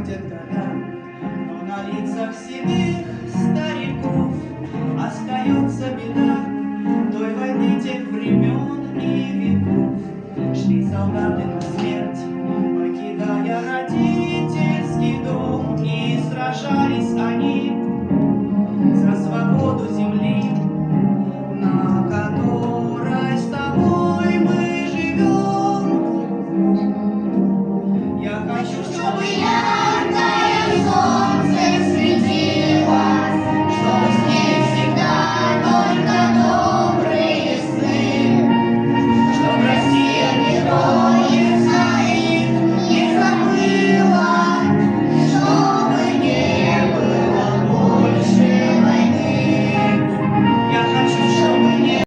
проходят года, но на лицах седых стариков остается беда той войны, тех времен и веков. Шли солдаты на смерть, покидая родительский дом, и сражались они за свободу земли, на которой с тобой мы живем. Я хочу, чтобы я